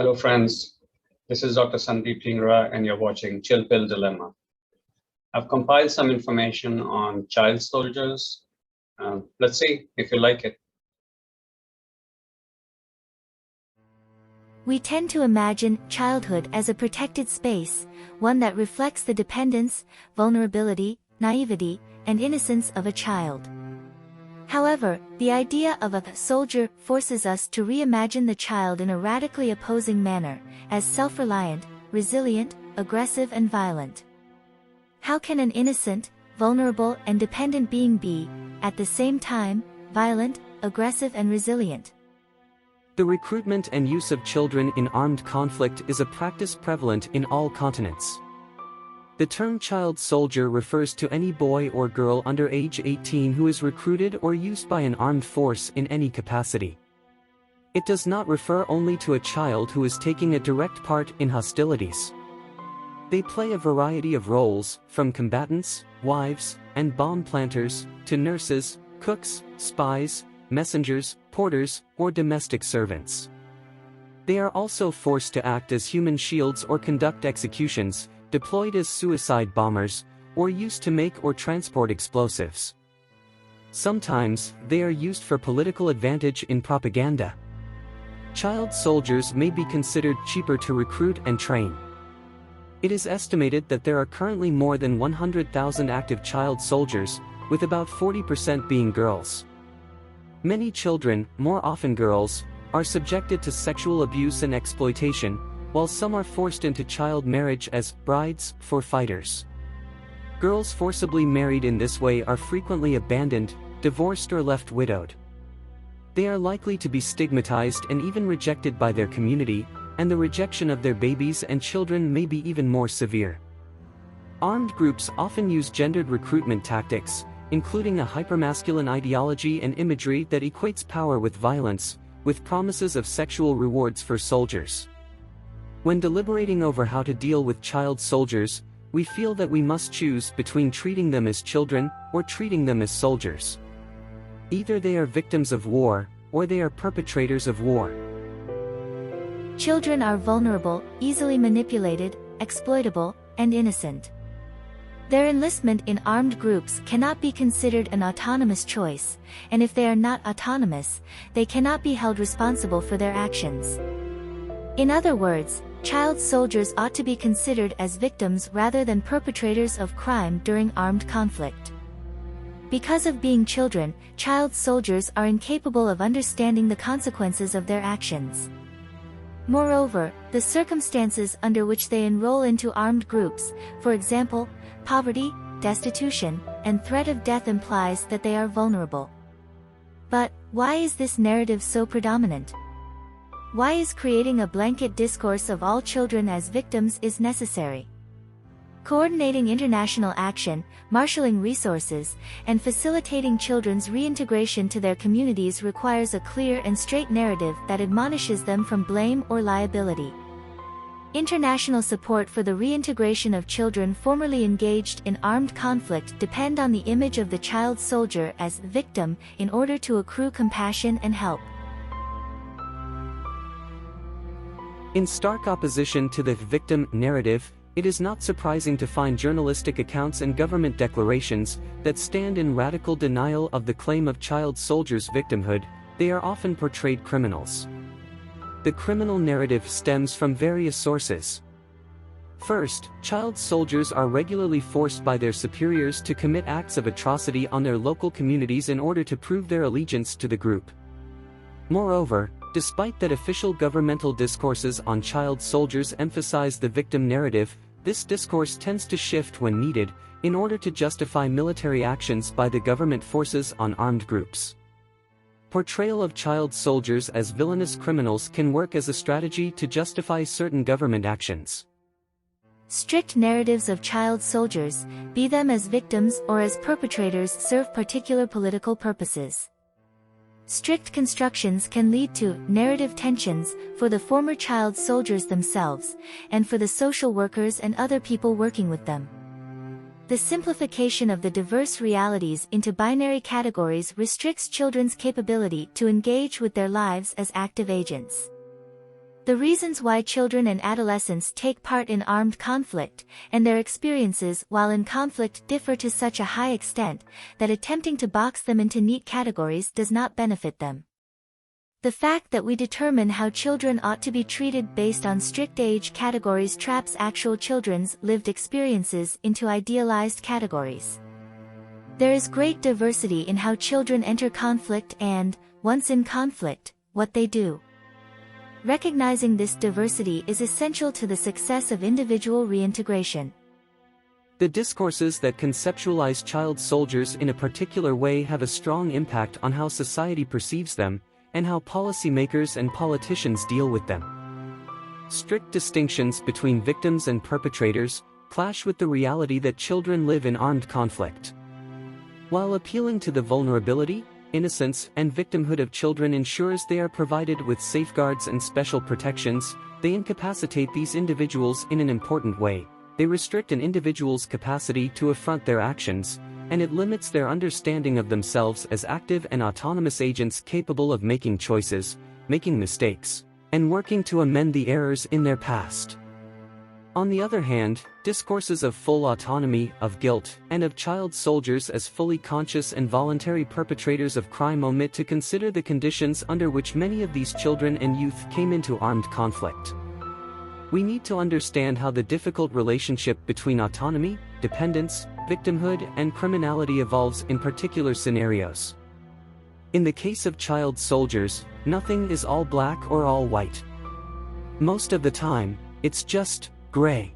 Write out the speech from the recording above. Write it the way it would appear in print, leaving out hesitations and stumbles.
Hello, friends. This is Dr. Sandeep Dhingra, and you're watching Chill Pill Dilemma. I've compiled some information on child soldiers. Let's see if you like it. We tend to imagine childhood as a protected space, one that reflects the dependence, vulnerability, naivety, and innocence of a child. However, the idea of a soldier forces us to reimagine the child in a radically opposing manner, as self-reliant, resilient, aggressive and violent. How can an innocent, vulnerable and dependent being be, at the same time, violent, aggressive and resilient? The recruitment and use of children in armed conflict is a practice prevalent in all continents. The term child soldier refers to any boy or girl under age 18 who is recruited or used by an armed force in any capacity. It does not refer only to a child who is taking a direct part in hostilities. They play a variety of roles, from combatants, wives, and bomb planters, to nurses, cooks, spies, messengers, porters, or domestic servants. They are also forced to act as human shields or conduct executions, deployed as suicide bombers, or used to make or transport explosives. Sometimes, they are used for political advantage in propaganda. Child soldiers may be considered cheaper to recruit and train. It is estimated that there are currently more than 100,000 active child soldiers, with about 40% being girls. Many children, more often girls, are subjected to sexual abuse and exploitation, while some are forced into child marriage as brides for fighters. Girls forcibly married in this way are frequently abandoned, divorced or left widowed. They are likely to be stigmatized and even rejected by their community, and the rejection of their babies and children may be even more severe. Armed groups often use gendered recruitment tactics, including a hypermasculine ideology and imagery that equates power with violence, with promises of sexual rewards for soldiers. When deliberating over how to deal with child soldiers, we feel that we must choose between treating them as children or treating them as soldiers. Either they are victims of war, or they are perpetrators of war. Children are vulnerable, easily manipulated, exploitable, and innocent. Their enlistment in armed groups cannot be considered an autonomous choice, and if they are not autonomous, they cannot be held responsible for their actions. In other words, child soldiers ought to be considered as victims rather than perpetrators of crime during armed conflict. Because of being children, child soldiers are incapable of understanding the consequences of their actions. Moreover, the circumstances under which they enroll into armed groups, for example, poverty, destitution, and threat of death implies that they are vulnerable. But, why is this narrative so predominant? Why is creating a blanket discourse of all children as victims is necessary? Coordinating international action, marshaling resources, and facilitating children's reintegration to their communities requires a clear and straight narrative that admonishes them from blame or liability. International support for the reintegration of children formerly engaged in armed conflict depend on the image of the child soldier as victim in order to accrue compassion and help. In stark opposition to the victim narrative, it is not surprising to find journalistic accounts and government declarations that stand in radical denial of the claim of child soldiers' victimhood. They are often portrayed criminals. The criminal narrative stems from various sources. First, child soldiers are regularly forced by their superiors to commit acts of atrocity on their local communities in order to prove their allegiance to the group. Moreover, despite that official governmental discourses on child soldiers emphasize the victim narrative, this discourse tends to shift when needed, in order to justify military actions by the government forces on armed groups. Portrayal of child soldiers as villainous criminals can work as a strategy to justify certain government actions. Strict narratives of child soldiers, be them as victims or as perpetrators, serve particular political purposes. Strict constructions can lead to narrative tensions for the former child soldiers themselves, and for the social workers and other people working with them. The simplification of the diverse realities into binary categories restricts children's capability to engage with their lives as active agents. The reasons why children and adolescents take part in armed conflict, and their experiences while in conflict differ to such a high extent, that attempting to box them into neat categories does not benefit them. The fact that we determine how children ought to be treated based on strict age categories traps actual children's lived experiences into idealized categories. There is great diversity in how children enter conflict and, once in conflict, what they do. Recognizing this diversity is essential to the success of individual reintegration. The discourses that conceptualize child soldiers in a particular way have a strong impact on how society perceives them, and how policymakers and politicians deal with them. Strict distinctions between victims and perpetrators clash with the reality that children live in armed conflict. While appealing to the vulnerability, innocence, and victimhood of children ensures they are provided with safeguards and special protections, they incapacitate these individuals in an important way. They restrict an individual's capacity to affront their actions, and it limits their understanding of themselves as active and autonomous agents capable of making choices, making mistakes, and working to amend the errors in their past. On the other hand, discourses of full autonomy, of guilt, and of child soldiers as fully conscious and voluntary perpetrators of crime omit to consider the conditions under which many of these children and youth came into armed conflict. We need to understand how the difficult relationship between autonomy, dependence, victimhood, and criminality evolves in particular scenarios. In the case of child soldiers, nothing is all black or all white. Most of the time, it's just gray.